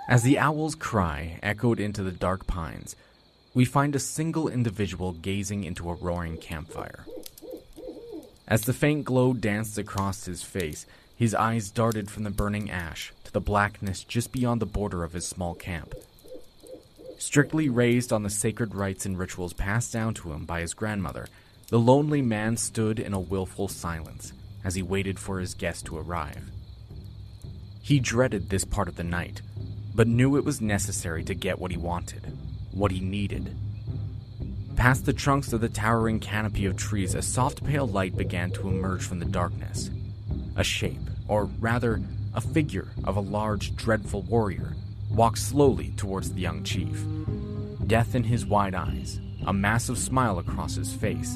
As the owl's cry echoed into the dark pines, we find a single individual gazing into a roaring campfire. As the faint glow danced across his face, his eyes darted from the burning ash to the blackness just beyond the border of his small camp. Strictly raised on the sacred rites and rituals passed down to him by his grandmother, the lonely man stood in a willful silence as he waited for his guest to arrive. He dreaded this part of the night, but knew it was necessary to get what he wanted, what he needed. Past the trunks of the towering canopy of trees, a soft pale light began to emerge from the darkness. A shape, or rather, a figure of a large, dreadful warrior, walked slowly towards the young chief. Death in his wide eyes, a massive smile across his face,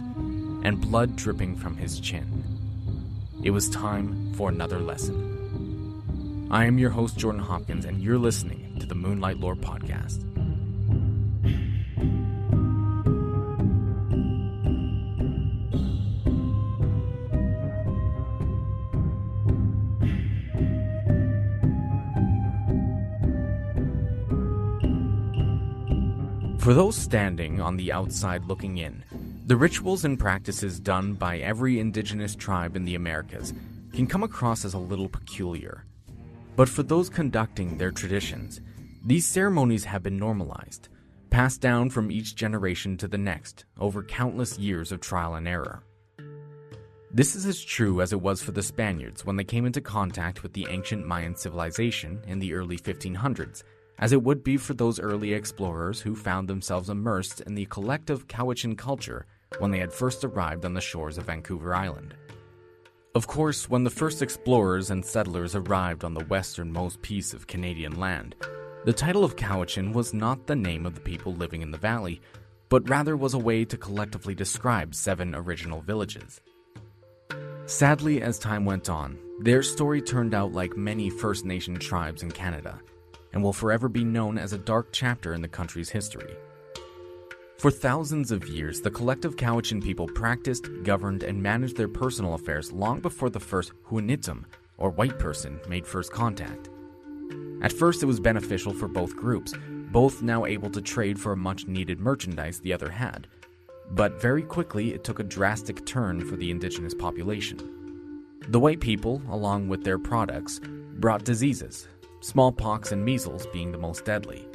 and blood dripping from his chin. It was time for another lesson. I am your host, Jordan Hopkins, and you're listening to the Moonlight Lore podcast. For those standing on the outside looking in, the rituals and practices done by every indigenous tribe in the Americas can come across as a little peculiar. But for those conducting their traditions, these ceremonies have been normalized, passed down from each generation to the next over countless years of trial and error. This is as true as it was for the Spaniards when they came into contact with the ancient Mayan civilization in the early 1500s, as it would be for those early explorers who found themselves immersed in the collective Cowichan culture when they had first arrived on the shores of Vancouver Island. Of course, when the first explorers and settlers arrived on the westernmost piece of Canadian land, the title of Cowichan was not the name of the people living in the valley, but rather was a way to collectively describe 7 original villages. Sadly, as time went on, their story turned out like many First Nation tribes in Canada, and will forever be known as a dark chapter in the country's history. For thousands of years, the collective Cowichan people practiced, governed, and managed their personal affairs long before the first Huinitzum, or white person, made first contact. At first, it was beneficial for both groups, both now able to trade for a much-needed merchandise the other had. But very quickly, it took a drastic turn for the indigenous population. The white people, along with their products, brought diseases, smallpox and measles being the most deadly.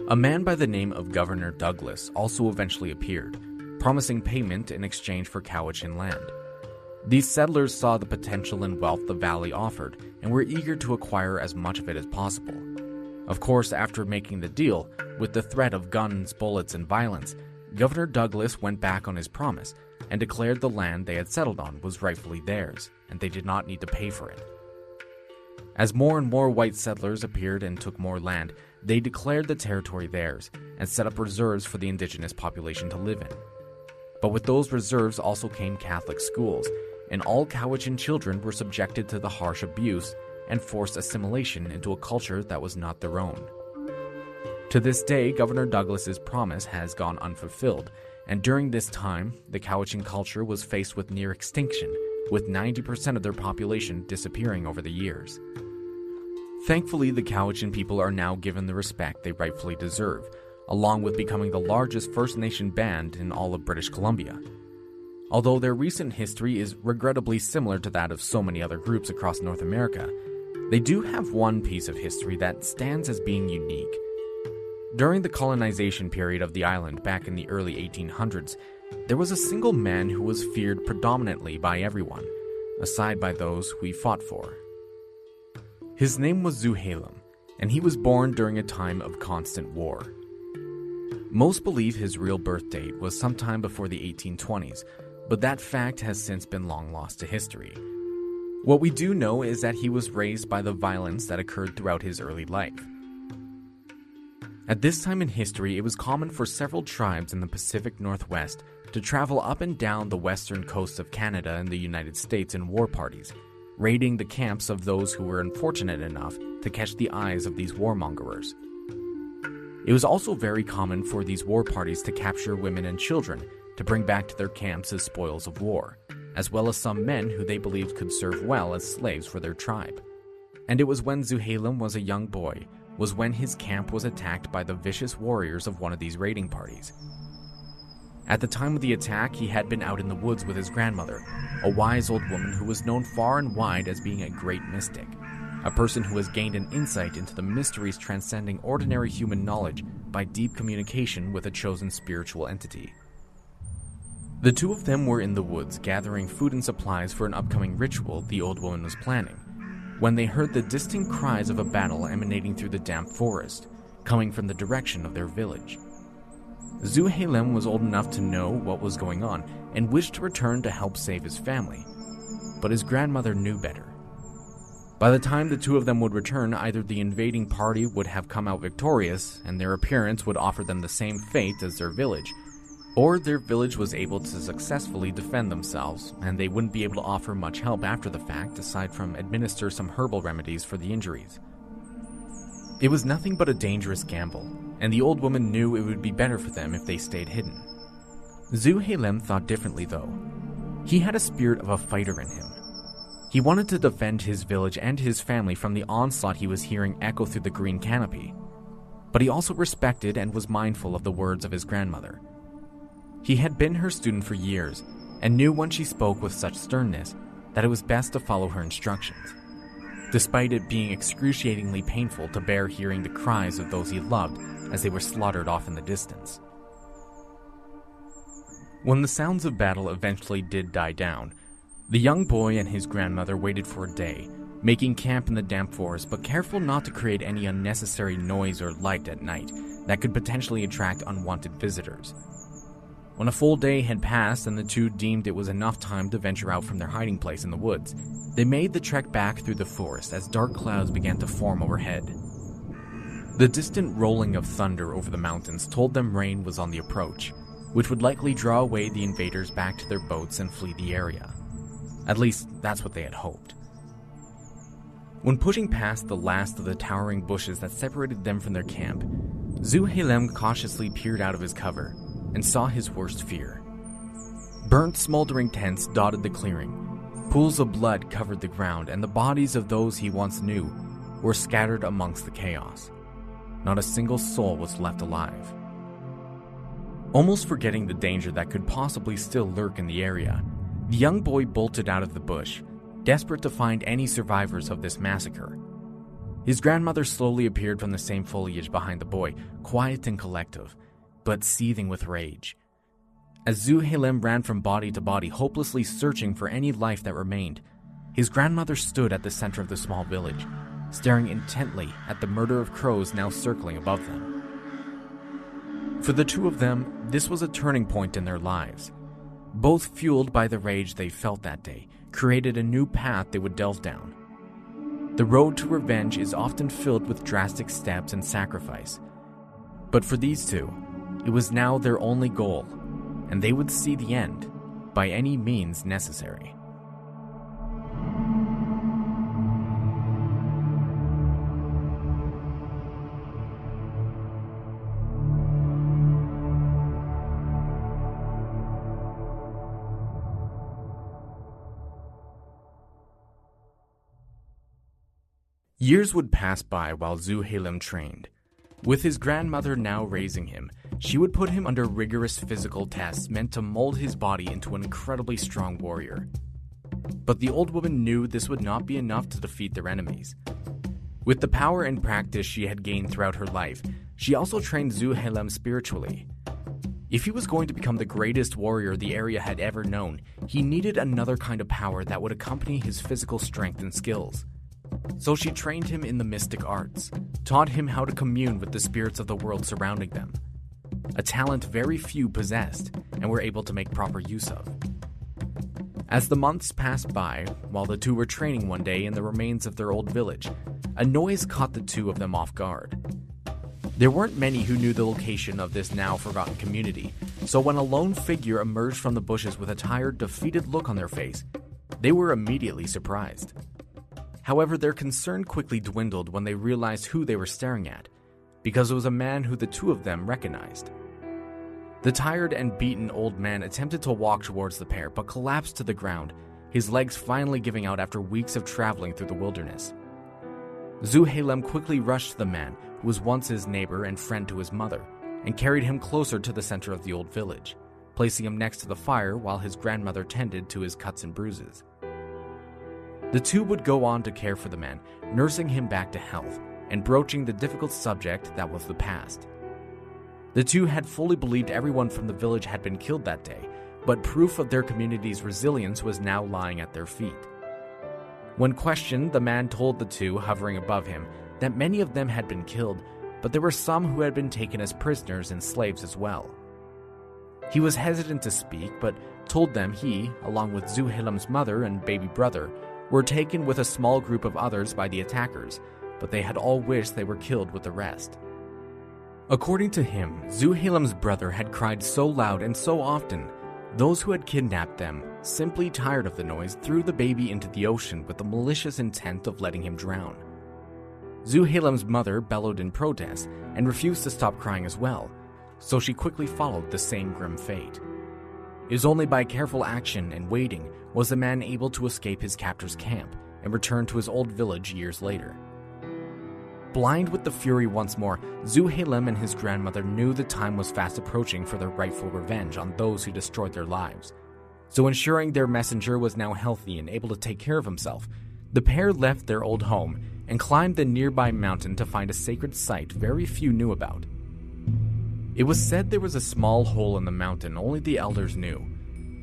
A man by the name of Governor Douglas also eventually appeared, promising payment in exchange for Cowichan land. These settlers saw the potential and wealth the valley offered and were eager to acquire as much of it as possible. Of course, after making the deal, with the threat of guns, bullets, and violence, Governor Douglas went back on his promise and declared the land they had settled on was rightfully theirs, and they did not need to pay for it. As more and more white settlers appeared and took more land, they declared the territory theirs and set up reserves for the indigenous population to live in. But with those reserves also came Catholic schools, and all Cowichan children were subjected to the harsh abuse and forced assimilation into a culture that was not their own. To this day, Governor Douglas's promise has gone unfulfilled, and during this time, the Cowichan culture was faced with near extinction, with 90% of their population disappearing over the years. Thankfully, the Cowichan people are now given the respect they rightfully deserve, along with becoming the largest First Nation band in all of British Columbia. Although their recent history is regrettably similar to that of so many other groups across North America, they do have one piece of history that stands as being unique. During the colonization period of the island back in the early 1800s, there was a single man who was feared predominantly by everyone, aside by those who he fought for. His name was Tzouhalem, and he was born during a time of constant war. Most believe his real birth date was sometime before the 1820s, but that fact has since been long lost to history. What we do know is that he was raised by the violence that occurred throughout his early life. At this time in history, it was common for several tribes in the Pacific Northwest to travel up and down the western coasts of Canada and the United States in war parties, raiding the camps of those who were unfortunate enough to catch the eyes of these warmongers. It was also very common for these war parties to capture women and children to bring back to their camps as spoils of war, as well as some men who they believed could serve well as slaves for their tribe. And it was when Tzouhalem was a young boy was when his camp was attacked by the vicious warriors of one of these raiding parties. At the time of the attack, he had been out in the woods with his grandmother, a wise old woman who was known far and wide as being a great mystic, a person who has gained an insight into the mysteries transcending ordinary human knowledge by deep communication with a chosen spiritual entity. The two of them were in the woods gathering food and supplies for an upcoming ritual the old woman was planning, when they heard the distant cries of a battle emanating through the damp forest, coming from the direction of their village. Tzouhalem was old enough to know what was going on and wished to return to help save his family, but his grandmother knew better. By the time the two of them would return, either the invading party would have come out victorious and their appearance would offer them the same fate as their village, or their village was able to successfully defend themselves and they wouldn't be able to offer much help after the fact aside from administer some herbal remedies for the injuries. It was nothing but a dangerous gamble, and the old woman knew it would be better for them if they stayed hidden. Tzouhalem thought differently though. He had a spirit of a fighter in him. He wanted to defend his village and his family from the onslaught he was hearing echo through the green canopy, but he also respected and was mindful of the words of his grandmother. He had been her student for years and knew when she spoke with such sternness that it was best to follow her instructions, despite it being excruciatingly painful to bear hearing the cries of those he loved as they were slaughtered off in the distance. When the sounds of battle eventually did die down, the young boy and his grandmother waited for a day, making camp in the damp forest but careful not to create any unnecessary noise or light at night that could potentially attract unwanted visitors. When a full day had passed and the two deemed it was enough time to venture out from their hiding place in the woods, they made the trek back through the forest as dark clouds began to form overhead. The distant rolling of thunder over the mountains told them rain was on the approach, which would likely draw away the invaders back to their boats and flee the area. At least, that's what they had hoped. When pushing past the last of the towering bushes that separated them from their camp, Tzouhalem cautiously peered out of his cover and saw his worst fear. Burnt, smoldering tents dotted the clearing, pools of blood covered the ground, and the bodies of those he once knew were scattered amongst the chaos. Not a single soul was left alive. Almost forgetting the danger that could possibly still lurk in the area, the young boy bolted out of the bush, desperate to find any survivors of this massacre. His grandmother slowly appeared from the same foliage behind the boy, quiet and collective, but seething with rage. As Tzouhalem ran from body to body, hopelessly searching for any life that remained, his grandmother stood at the center of the small village, staring intently at the murder of crows now circling above them. For the two of them, this was a turning point in their lives. Both fueled by the rage they felt that day, created a new path they would delve down. The road to revenge is often filled with drastic steps and sacrifice. But for these two, it was now their only goal, and they would see the end by any means necessary. Years would pass by while Tzouhalem trained. With his grandmother now raising him, she would put him under rigorous physical tests meant to mold his body into an incredibly strong warrior. But the old woman knew this would not be enough to defeat their enemies. With the power and practice she had gained throughout her life, she also trained Tzouhalem spiritually. If he was going to become the greatest warrior the area had ever known, he needed another kind of power that would accompany his physical strength and skills. So she trained him in the mystic arts, taught him how to commune with the spirits of the world surrounding them, a talent very few possessed and were able to make proper use of. As the months passed by, while the two were training one day in the remains of their old village, a noise caught the two of them off guard. There weren't many who knew the location of this now forgotten community, so when a lone figure emerged from the bushes with a tired, defeated look on their face, they were immediately surprised. However, their concern quickly dwindled when they realized who they were staring at, because it was a man who the two of them recognized. The tired and beaten old man attempted to walk towards the pair, but collapsed to the ground, his legs finally giving out after weeks of traveling through the wilderness. Tzouhalem quickly rushed to the man who was once his neighbor and friend to his mother, and carried him closer to the center of the old village, placing him next to the fire while his grandmother tended to his cuts and bruises. The two would go on to care for the man, nursing him back to health and broaching the difficult subject that was the past. The two had fully believed everyone from the village had been killed that day, but proof of their community's resilience was now lying at their feet. When questioned, the man told the two hovering above him that many of them had been killed, but there were some who had been taken as prisoners and slaves as well. He was hesitant to speak, but told them he, along with Tzouhalem's mother and baby brother, were taken with a small group of others by the attackers, but they had all wished they were killed with the rest. According to him, Tzouhalem's brother had cried so loud and so often, those who had kidnapped them, simply tired of the noise, threw the baby into the ocean with the malicious intent of letting him drown. Tzouhalem's mother bellowed in protest and refused to stop crying as well, so she quickly followed the same grim fate. It was only by careful action and waiting was the man able to escape his captor's camp and return to his old village years later. Blind with the fury once more, Tzouhalem and his grandmother knew the time was fast approaching for their rightful revenge on those who destroyed their lives. So ensuring their messenger was now healthy and able to take care of himself, the pair left their old home and climbed the nearby mountain to find a sacred site very few knew about. It was said there was a small hole in the mountain only the elders knew.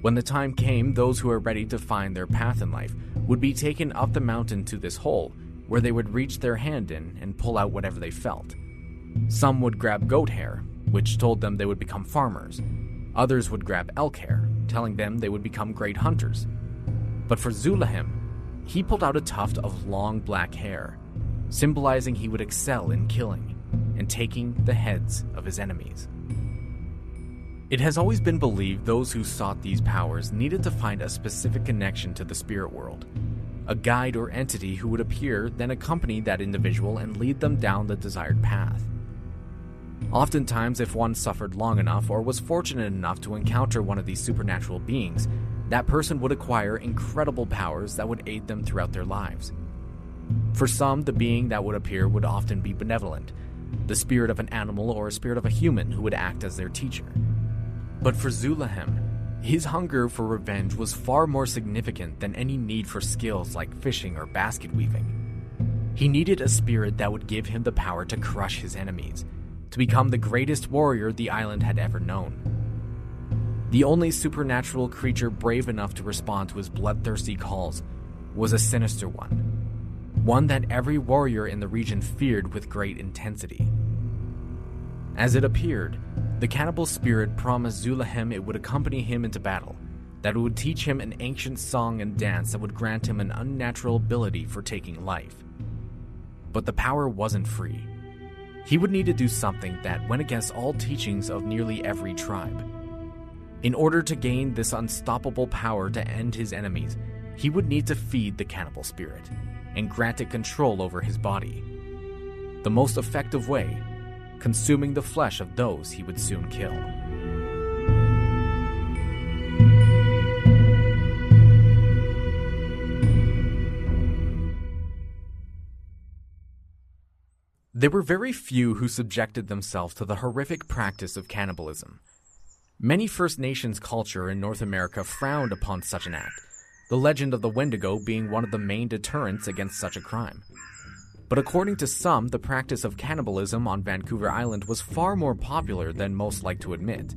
When the time came, those who were ready to find their path in life would be taken up the mountain to this hole, where they would reach their hand in and pull out whatever they felt. Some would grab goat hair, which told them they would become farmers. Others would grab elk hair, telling them they would become great hunters. But for Zulem, he pulled out a tuft of long black hair, symbolizing he would excel in killing and taking the heads of his enemies. It has always been believed those who sought these powers needed to find a specific connection to the spirit world, a guide or entity who would appear, then accompany that individual and lead them down the desired path. Oftentimes, if one suffered long enough or was fortunate enough to encounter one of these supernatural beings, that person would acquire incredible powers that would aid them throughout their lives. For some, the being that would appear would often be benevolent, the spirit of an animal or a spirit of a human who would act as their teacher. But for Zulem, his hunger for revenge was far more significant than any need for skills like fishing or basket weaving. He needed a spirit that would give him the power to crush his enemies, to become the greatest warrior the island had ever known. The only supernatural creature brave enough to respond to his bloodthirsty calls was a sinister one that every warrior in the region feared with great intensity. As it appeared, the cannibal spirit promised Zulem it would accompany him into battle, that it would teach him an ancient song and dance that would grant him an unnatural ability for taking life. But the power wasn't free. He would need to do something that went against all teachings of nearly every tribe. In order to gain this unstoppable power to end his enemies, he would need to feed the cannibal spirit and grant it control over his body. The most effective way, consuming the flesh of those he would soon kill. There were very few who subjected themselves to the horrific practice of cannibalism. Many First Nations culture in North America frowned upon such an act, the legend of the Wendigo being one of the main deterrents against such a crime. But according to some, the practice of cannibalism on Vancouver Island was far more popular than most like to admit.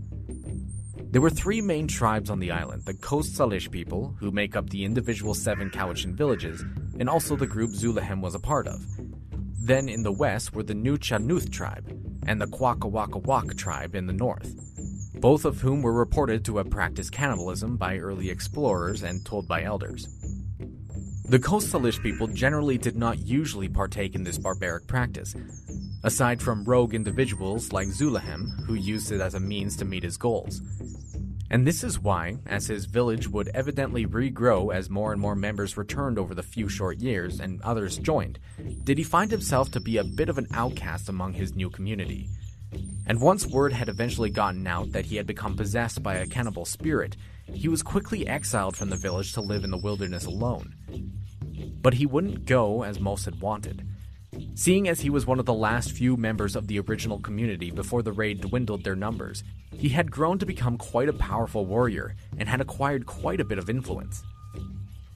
There were three main tribes on the island: the Coast Salish people, who make up the individual 7 Cowichan villages, and also the group Zulem was a part of. Then in the west were the Nuchanuth tribe and the Kwakawakawak tribe in the north, both of whom were reported to have practiced cannibalism by early explorers and told by elders. The Coast Salish people generally did not usually partake in this barbaric practice, aside from rogue individuals like Zulem, who used it as a means to meet his goals. And this is why, as his village would evidently regrow as more and more members returned over the few short years and others joined, did he find himself to be a bit of an outcast among his new community. And once word had eventually gotten out that he had become possessed by a cannibal spirit, he was quickly exiled from the village to live in the wilderness alone. But he wouldn't go as most had wanted. Seeing as he was one of the last few members of the original community before the raid dwindled their numbers, he had grown to become quite a powerful warrior and had acquired quite a bit of influence.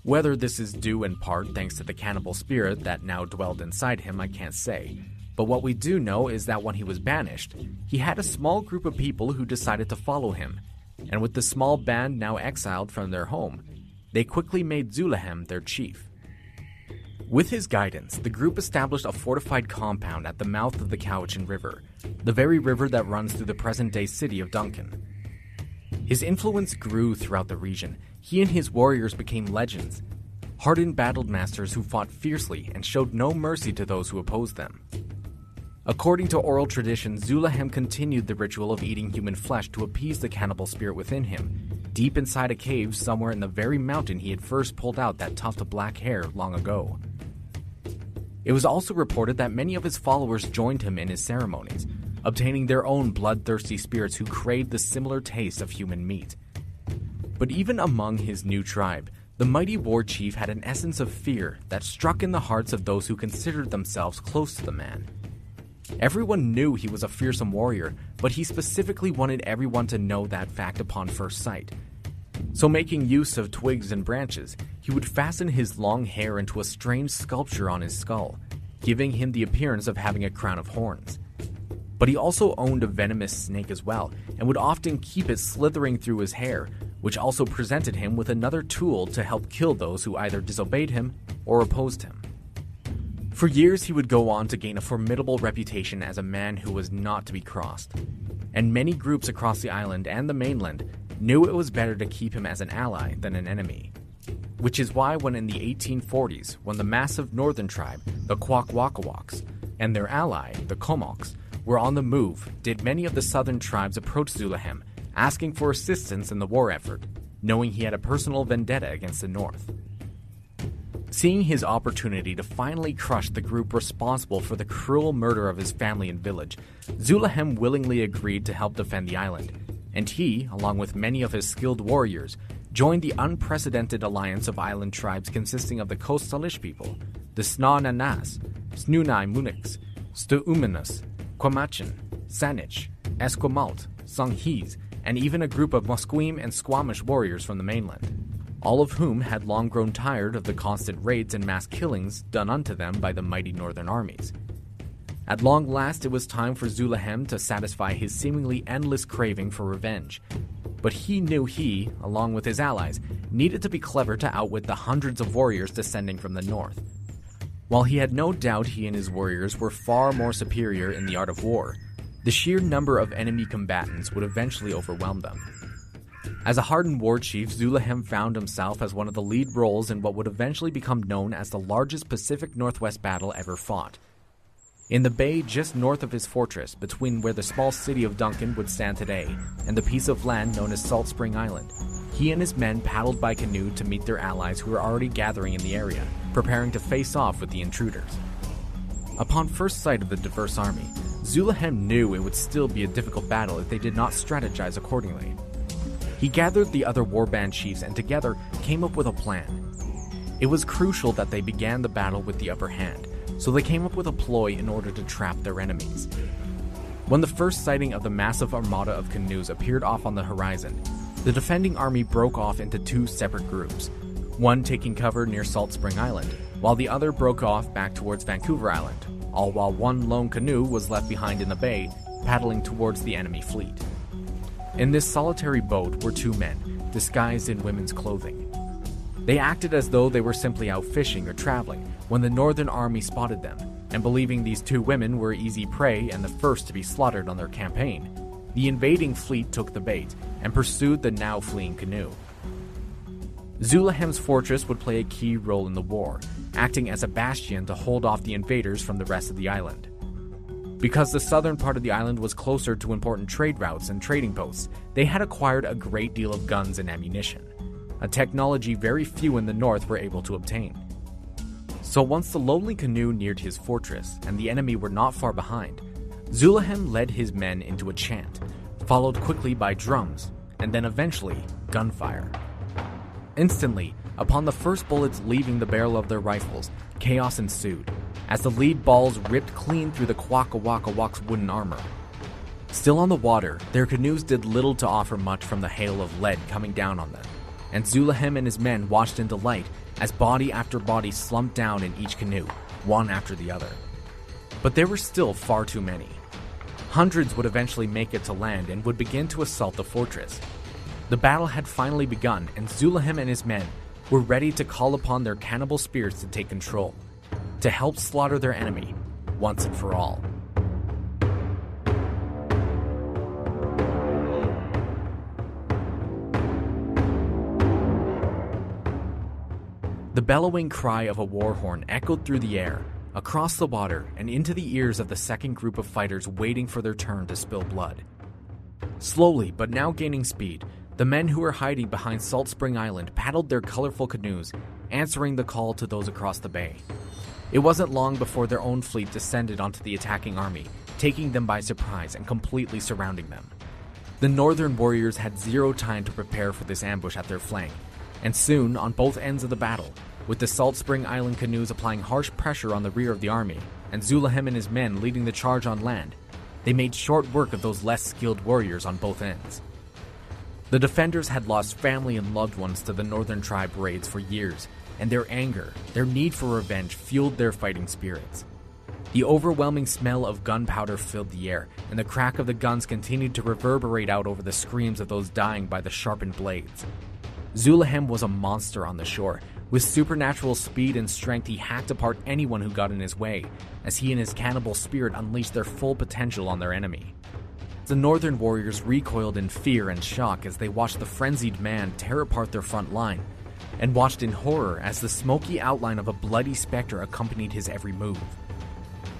Whether this is due in part thanks to the cannibal spirit that now dwelled inside him, I can't say, but what we do know is that when he was banished, he had a small group of people who decided to follow him, and with the small band now exiled from their home, they quickly made Tzouhalem their chief. With his guidance, the group established a fortified compound at the mouth of the Cowichan River, the very river that runs through the present-day city of Duncan. His influence grew throughout the region. He and his warriors became legends, hardened battle masters who fought fiercely and showed no mercy to those who opposed them. According to oral tradition, Tzouhalem continued the ritual of eating human flesh to appease the cannibal spirit within him, deep inside a cave somewhere in the very mountain he had first pulled out that tuft of black hair long ago. It was also reported that many of his followers joined him in his ceremonies, obtaining their own bloodthirsty spirits who craved the similar taste of human meat. But even among his new tribe, the mighty war chief had an essence of fear that struck in the hearts of those who considered themselves close to the man. Everyone knew he was a fearsome warrior, but he specifically wanted everyone to know that fact upon first sight. So making use of twigs and branches, he would fasten his long hair into a strange sculpture on his skull, giving him the appearance of having a crown of horns. But he also owned a venomous snake as well, and would often keep it slithering through his hair, which also presented him with another tool to help kill those who either disobeyed him or opposed him. For years he would go on to gain a formidable reputation as a man who was not to be crossed, and many groups across the island and the mainland knew it was better to keep him as an ally than an enemy. Which is why when in the 1840s, when the massive northern tribe, the Kwakwaka'waks, and their ally, the Comox, were on the move, did many of the southern tribes approach Tzouhalem, asking for assistance in the war effort, knowing he had a personal vendetta against the north. Seeing his opportunity to finally crush the group responsible for the cruel murder of his family and village, Tzouhalem willingly agreed to help defend the island, and he, along with many of his skilled warriors, joined the unprecedented alliance of island tribes consisting of the Coast Salish people, the Snananas, Snunai Munix, Stu'umanus, Quamachan, Saanich, Esquimalt, Songhees, and even a group of Musqueam and Squamish warriors from the mainland, all of whom had long grown tired of the constant raids and mass killings done unto them by the mighty northern armies. At long last, it was time for Tzouhalem to satisfy his seemingly endless craving for revenge. But he knew he, along with his allies, needed to be clever to outwit the hundreds of warriors descending from the north. While he had no doubt he and his warriors were far more superior in the art of war, the sheer number of enemy combatants would eventually overwhelm them. As a hardened war chief, Tzouhalem found himself as one of the lead roles in what would eventually become known as the largest Pacific Northwest battle ever fought. In the bay just north of his fortress, between where the small city of Duncan would stand today and the piece of land known as Salt Spring Island, he and his men paddled by canoe to meet their allies who were already gathering in the area, preparing to face off with the intruders. Upon first sight of the diverse army, Tzouhalem knew it would still be a difficult battle if they did not strategize accordingly. He gathered the other warband chiefs and together came up with a plan. It was crucial that they began the battle with the upper hand, so they came up with a ploy in order to trap their enemies. When the first sighting of the massive armada of canoes appeared off on the horizon, the defending army broke off into two separate groups, one taking cover near Salt Spring Island, while the other broke off back towards Vancouver Island, all while one lone canoe was left behind in the bay, paddling towards the enemy fleet. In this solitary boat were two men, disguised in women's clothing. They acted as though they were simply out fishing or traveling when the Northern Army spotted them, and believing these two women were easy prey and the first to be slaughtered on their campaign, the invading fleet took the bait and pursued the now fleeing canoe. Tzouhalem's fortress would play a key role in the war, acting as a bastion to hold off the invaders from the rest of the island. Because the southern part of the island was closer to important trade routes and trading posts, they had acquired a great deal of guns and ammunition, a technology very few in the north were able to obtain. So once the lonely canoe neared his fortress and the enemy were not far behind, Tzouhalem led his men into a chant, followed quickly by drums, and then eventually gunfire. Instantly, upon the first bullets leaving the barrel of their rifles, chaos ensued. as the lead balls ripped clean through the Kwakawakawak's wooden armor. Still on the water, their canoes did little to offer much from the hail of lead coming down on them, and Tzouhalem and his men watched in delight as body after body slumped down in each canoe, one after the other. But there were still far too many. Hundreds would eventually make it to land and would begin to assault the fortress. The battle had finally begun, and Tzouhalem and his men were ready to call upon their cannibal spirits to take control, to help slaughter their enemy once and for all. The bellowing cry of a war horn echoed through the air, across the water, and into the ears of the second group of fighters waiting for their turn to spill blood. Slowly, but now gaining speed, the men who were hiding behind Salt Spring Island paddled their colorful canoes, answering the call to those across the bay. It wasn't long before their own fleet descended onto the attacking army, taking them by surprise and completely surrounding them. The northern warriors had zero time to prepare for this ambush at their flank, and soon, on both ends of the battle, with the Salt Spring Island canoes applying harsh pressure on the rear of the army, and Tzouhalem and his men leading the charge on land, they made short work of those less skilled warriors on both ends. The defenders had lost family and loved ones to the northern tribe raids for years, and their anger, their need for revenge, fueled their fighting spirits. The overwhelming smell of gunpowder filled the air, and the crack of the guns continued to reverberate out over the screams of those dying by the sharpened blades. Tzouhalem was a monster on the shore. With supernatural speed and strength, he hacked apart anyone who got in his way, as he and his cannibal spirit unleashed their full potential on their enemy. The northern warriors recoiled in fear and shock as they watched the frenzied man tear apart their front line, and watched in horror as the smoky outline of a bloody specter accompanied his every move.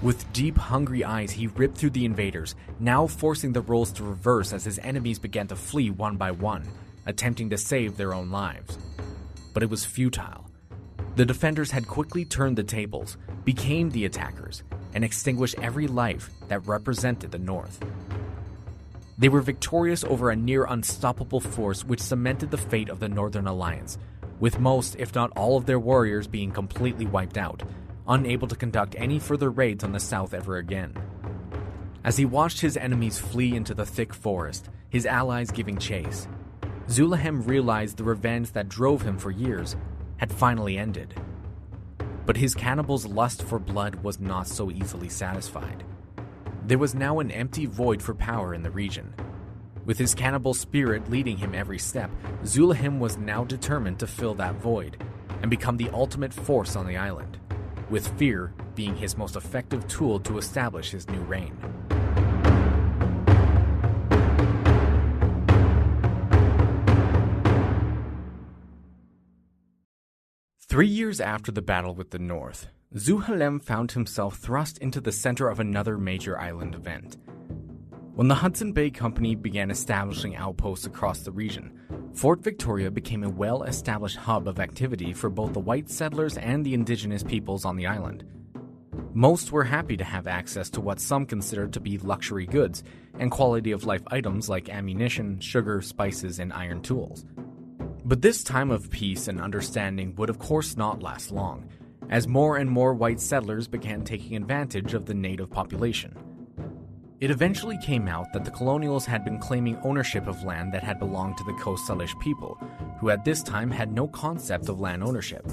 With deep, hungry eyes, he ripped through the invaders, now forcing the roles to reverse as his enemies began to flee one by one, attempting to save their own lives. But it was futile. The defenders had quickly turned the tables, became the attackers, and extinguished every life that represented the North. They were victorious over a near unstoppable force which cemented the fate of the Northern Alliance, with most, if not all of their warriors being completely wiped out, unable to conduct any further raids on the South ever again. As he watched his enemies flee into the thick forest, his allies giving chase, Tzouhalem realized the revenge that drove him for years had finally ended. But his cannibal's lust for blood was not so easily satisfied. There was now an empty void for power in the region. With his cannibal spirit leading him every step, Tzouhalem was now determined to fill that void and become the ultimate force on the island, with fear being his most effective tool to establish his new reign. Three years after the battle with the North, Tzouhalem found himself thrust into the center of another major island event. When the Hudson Bay Company began establishing outposts across the region, Fort Victoria became a well-established hub of activity for both the white settlers and the indigenous peoples on the island. Most were happy to have access to what some considered to be luxury goods and quality-of-life items like ammunition, sugar, spices, and iron tools. But this time of peace and understanding would of course not last long, as more and more white settlers began taking advantage of the native population. It eventually came out that the colonials had been claiming ownership of land that had belonged to the Coast Salish people, who at this time had no concept of land ownership.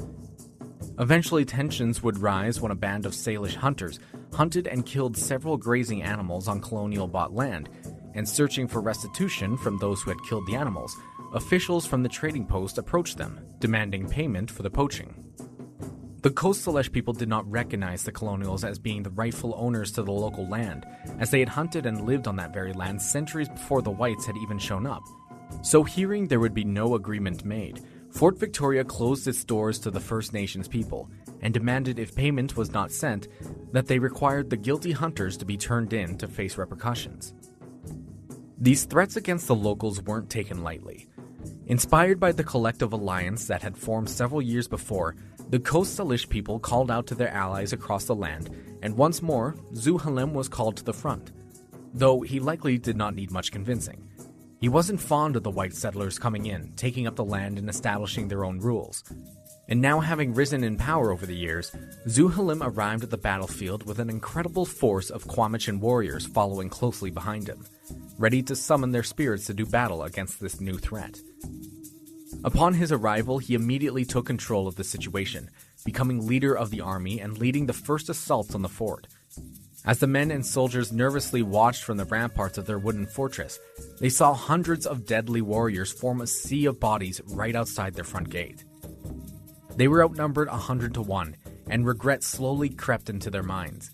Eventually tensions would rise when a band of Salish hunters hunted and killed several grazing animals on colonial-bought land, and searching for restitution from those who had killed the animals, officials from the trading post approached them, demanding payment for the poaching. The Coast Salish people did not recognize the colonials as being the rightful owners to the local land, as they had hunted and lived on that very land centuries before the whites had even shown up. So hearing there would be no agreement made, Fort Victoria closed its doors to the First Nations people, and demanded if payment was not sent, that they required the guilty hunters to be turned in to face repercussions. These threats against the locals weren't taken lightly. Inspired by the collective alliance that had formed several years before, the Coast Salish people called out to their allies across the land, and once more, Tzouhalem was called to the front, though he likely did not need much convincing. He wasn't fond of the white settlers coming in, taking up the land and establishing their own rules. And now, having risen in power over the years, Tzouhalem arrived at the battlefield with an incredible force of Quamachan warriors following closely behind him, ready to summon their spirits to do battle against this new threat. Upon his arrival, he immediately took control of the situation, becoming leader of the army and leading the first assaults on the fort. As the men and soldiers nervously watched from the ramparts of their wooden fortress, they saw hundreds of deadly warriors form a sea of bodies right outside their front gate. They were outnumbered 100 to 1, and regret slowly crept into their minds.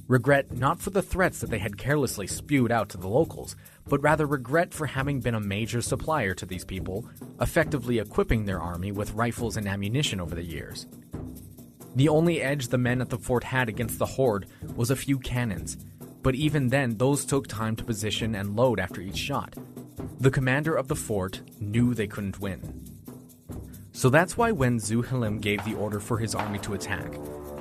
Regret not for the threats that they had carelessly spewed out to the locals, but rather regret for having been a major supplier to these people, effectively equipping their army with rifles and ammunition over the years. The only edge the men at the fort had against the horde was a few cannons, but even then those took time to position and load after each shot. The commander of the fort knew they couldn't win. So that's why when Tzouhalem gave the order for his army to attack,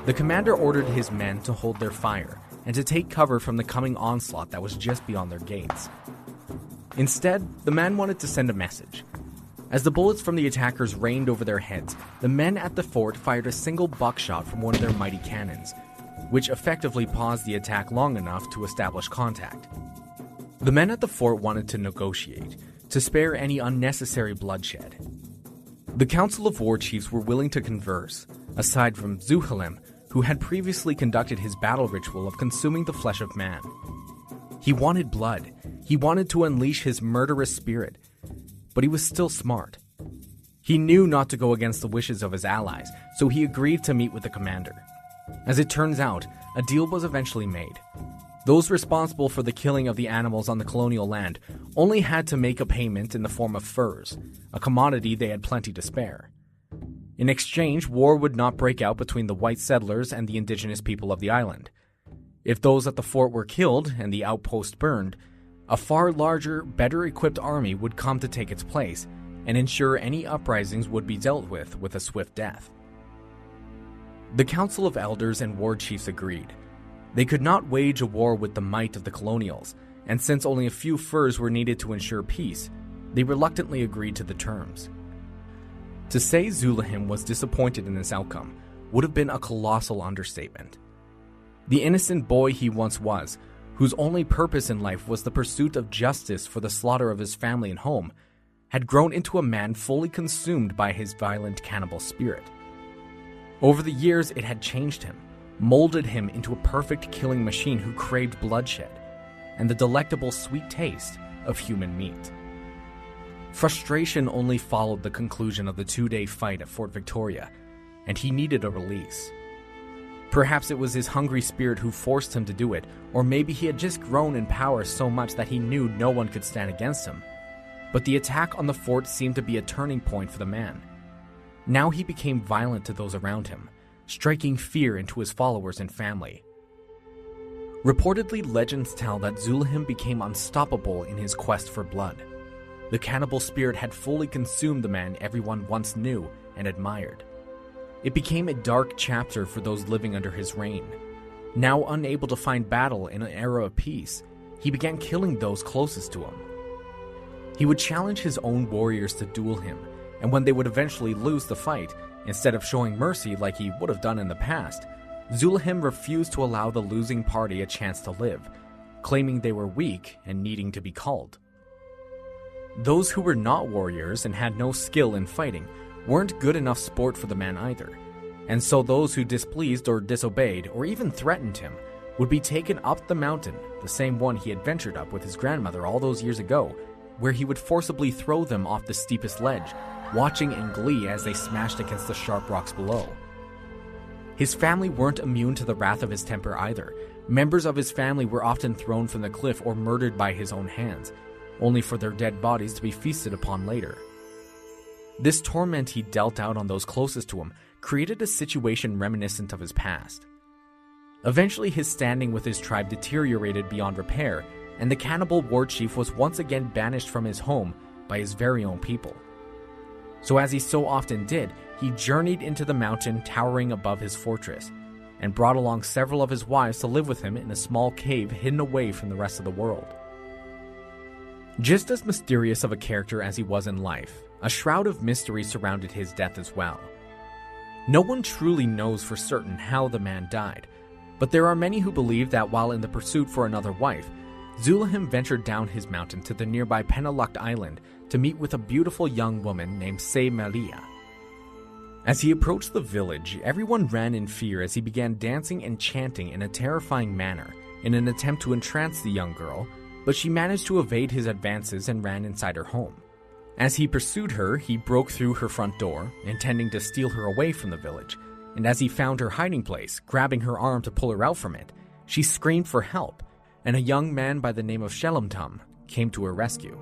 the commander ordered his men to hold their fire and to take cover from the coming onslaught that was just beyond their gates. Instead, the man wanted to send a message. As the bullets from the attackers rained over their heads, the men at the fort fired a single buckshot from one of their mighty cannons, which effectively paused the attack long enough to establish contact. The men at the fort wanted to negotiate, to spare any unnecessary bloodshed. The Council of War Chiefs were willing to converse, aside from Tzouhalem, who had previously conducted his battle ritual of consuming the flesh of man. He wanted blood. He wanted to unleash his murderous spirit, but he was still smart. He knew not to go against the wishes of his allies, so he agreed to meet with the commander. As it turns out, a deal was eventually made. Those responsible for the killing of the animals on the colonial land only had to make a payment in the form of furs, a commodity they had plenty to spare. In exchange, war would not break out between the white settlers and the indigenous people of the island. If those at the fort were killed and the outpost burned, a far larger, better-equipped army would come to take its place and ensure any uprisings would be dealt with a swift death. The Council of Elders and War Chiefs agreed. They could not wage a war with the might of the colonials, and since only a few furs were needed to ensure peace, they reluctantly agreed to the terms. To say Tzouhalem was disappointed in this outcome would have been a colossal understatement. The innocent boy he once was, whose only purpose in life was the pursuit of justice for the slaughter of his family and home, had grown into a man fully consumed by his violent cannibal spirit. Over the years, it had changed him, molded him into a perfect killing machine who craved bloodshed and the delectable sweet taste of human meat. Frustration only followed the conclusion of the 2-day fight at Fort Victoria, and he needed a release. Perhaps it was his hungry spirit who forced him to do it, or maybe he had just grown in power so much that he knew no one could stand against him. But the attack on the fort seemed to be a turning point for the man. Now he became violent to those around him, striking fear into his followers and family. Reportedly, legends tell that Zulem became unstoppable in his quest for blood. The cannibal spirit had fully consumed the man everyone once knew and admired. It became a dark chapter for those living under his reign. Now unable to find battle in an era of peace, he began killing those closest to him. He would challenge his own warriors to duel him, and when they would eventually lose the fight, instead of showing mercy like he would have done in the past, Zulem refused to allow the losing party a chance to live, claiming they were weak and needing to be culled. Those who were not warriors and had no skill in fighting weren't good enough sport for the man either, and so those who displeased or disobeyed or even threatened him would be taken up the mountain, the same one he had ventured up with his grandmother all those years ago, where he would forcibly throw them off the steepest ledge, watching in glee as they smashed against the sharp rocks below. His family weren't immune to the wrath of his temper either. Members of his family were often thrown from the cliff or murdered by his own hands, only for their dead bodies to be feasted upon later. This torment he dealt out on those closest to him created a situation reminiscent of his past. Eventually, his standing with his tribe deteriorated beyond repair, and the cannibal war chief was once again banished from his home by his very own people. So as he so often did, he journeyed into the mountain towering above his fortress, and brought along several of his wives to live with him in a small cave hidden away from the rest of the world. Just as mysterious of a character as he was in life, a shroud of mystery surrounded his death as well. No one truly knows for certain how the man died, but there are many who believe that while in the pursuit for another wife, Tzouhalem ventured down his mountain to the nearby Moonlight Island to meet with a beautiful young woman named Maria. As he approached the village, everyone ran in fear as he began dancing and chanting in a terrifying manner in an attempt to entrance the young girl, but she managed to evade his advances and ran inside her home. As he pursued her, he broke through her front door, intending to steal her away from the village, and as he found her hiding place, grabbing her arm to pull her out from it, she screamed for help, and a young man by the name of Tzouhalem came to her rescue.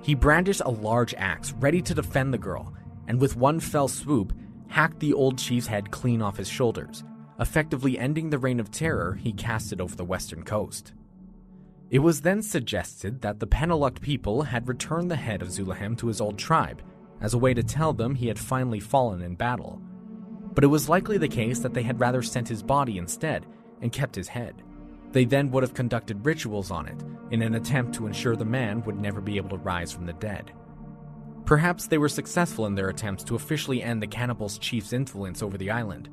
He brandished a large axe, ready to defend the girl, and with one fell swoop, hacked the old chief's head clean off his shoulders, effectively ending the reign of terror he casted over the western coast. It was then suggested that the Moonlight people had returned the head of Tzouhalem to his old tribe, as a way to tell them he had finally fallen in battle. But it was likely the case that they had rather sent his body instead and kept his head. They then would have conducted rituals on it, in an attempt to ensure the man would never be able to rise from the dead. Perhaps they were successful in their attempts to officially end the Cannibal's chief's influence over the island.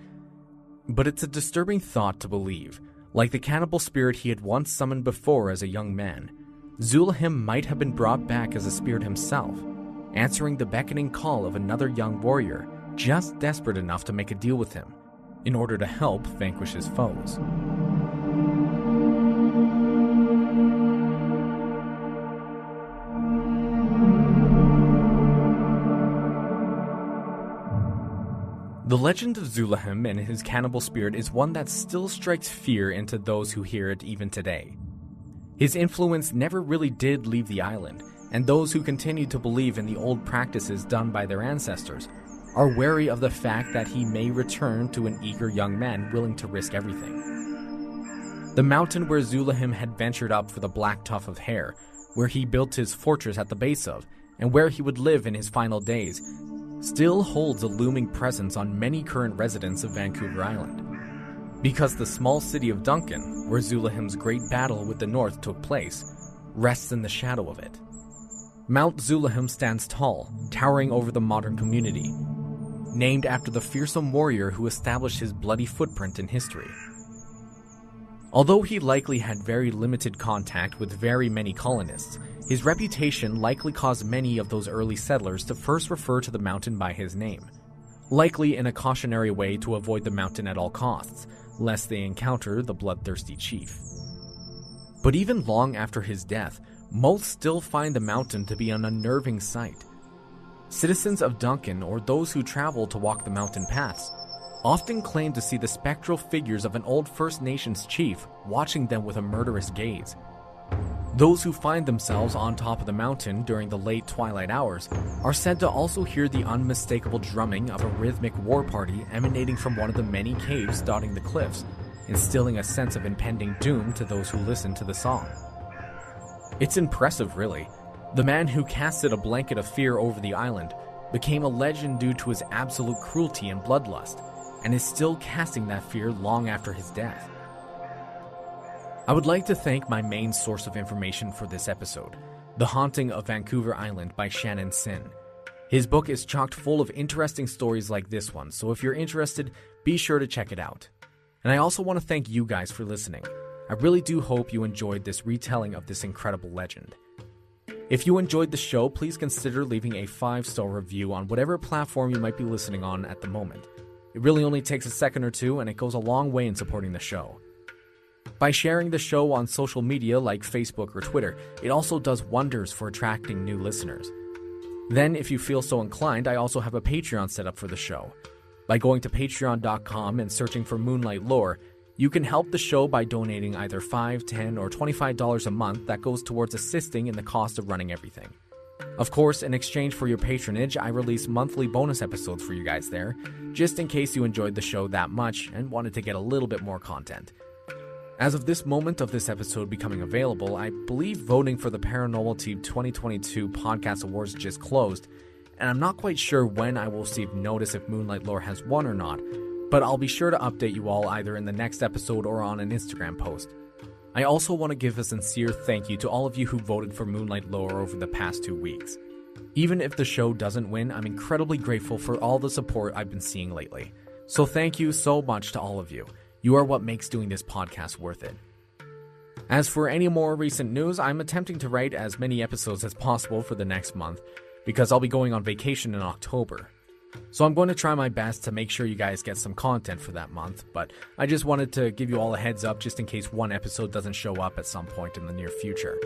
But it's a disturbing thought to believe. Like the cannibal spirit he had once summoned before as a young man, Tzouhalem might have been brought back as a spirit himself, answering the beckoning call of another young warrior just desperate enough to make a deal with him, in order to help vanquish his foes. The legend of Tzouhalem and his cannibal spirit is one that still strikes fear into those who hear it even today. His influence never really did leave the island, and those who continue to believe in the old practices done by their ancestors are wary of the fact that he may return to an eager young man willing to risk everything. The mountain where Tzouhalem had ventured up for the black tuft of hair, where he built his fortress at the base of, and where he would live in his final days, still holds a looming presence on many current residents of Vancouver Island. Because the small city of Duncan, where Tzouhalem's great battle with the North took place, rests in the shadow of it. Mount Tzouhalem stands tall, towering over the modern community, named after the fearsome warrior who established his bloody footprint in history. Although he likely had very limited contact with very many colonists, his reputation likely caused many of those early settlers to first refer to the mountain by his name, likely in a cautionary way to avoid the mountain at all costs, lest they encounter the bloodthirsty chief. But even long after his death, most still find the mountain to be an unnerving sight. Citizens of Duncan, or those who travel to walk the mountain paths, often claim to see the spectral figures of an old First Nations chief watching them with a murderous gaze. Those who find themselves on top of the mountain during the late twilight hours are said to also hear the unmistakable drumming of a rhythmic war party emanating from one of the many caves dotting the cliffs, instilling a sense of impending doom to those who listen to the song. It's impressive, really. The man who casted a blanket of fear over the island became a legend due to his absolute cruelty and bloodlust, and is still casting that fear long after his death. I would like to thank my main source of information for this episode, The Haunting of Vancouver Island by Shannon Sin. His book is chock full of interesting stories like this one, so if you're interested, be sure to check it out. And I also want to thank you guys for listening. I really do hope you enjoyed this retelling of this incredible legend. If you enjoyed the show, please consider leaving a 5-star review on whatever platform you might be listening on at the moment. It really only takes a second or two, and it goes a long way in supporting the show. By sharing the show on social media like Facebook or Twitter, it also does wonders for attracting new listeners. Then, if you feel so inclined, I also have a Patreon set up for the show. By going to patreon.com and searching for Moonlight Lore, you can help the show by donating either $5, $10, or $25 a month that goes towards assisting in the cost of running everything. Of course, in exchange for your patronage, I release monthly bonus episodes for you guys there, just in case you enjoyed the show that much and wanted to get a little bit more content. As of this moment of this episode becoming available, I believe voting for the Paranormal Team 2022 Podcast Awards just closed, and I'm not quite sure when I will receive notice if Moonlight Lore has won or not, but I'll be sure to update you all either in the next episode or on an Instagram post. I also want to give a sincere thank you to all of you who voted for Moonlight Lore over the past 2 weeks. Even if the show doesn't win, I'm incredibly grateful for all the support I've been seeing lately. So thank you so much to all of you. You are what makes doing this podcast worth it. As for any more recent news, I'm attempting to write as many episodes as possible for the next month, because I'll be going on vacation in October. So I'm going to try my best to make sure you guys get some content for that month, but I just wanted to give you all a heads up just in case one episode doesn't show up at some point in the near future.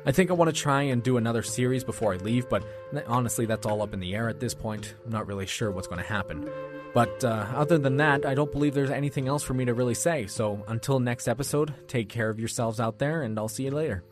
I think I want to try and do another series before I leave, but honestly that's all up in the air at this point. I'm not really sure what's going to happen. But other than that, I don't believe there's anything else for me to really say, so until next episode, take care of yourselves out there, and I'll see you later.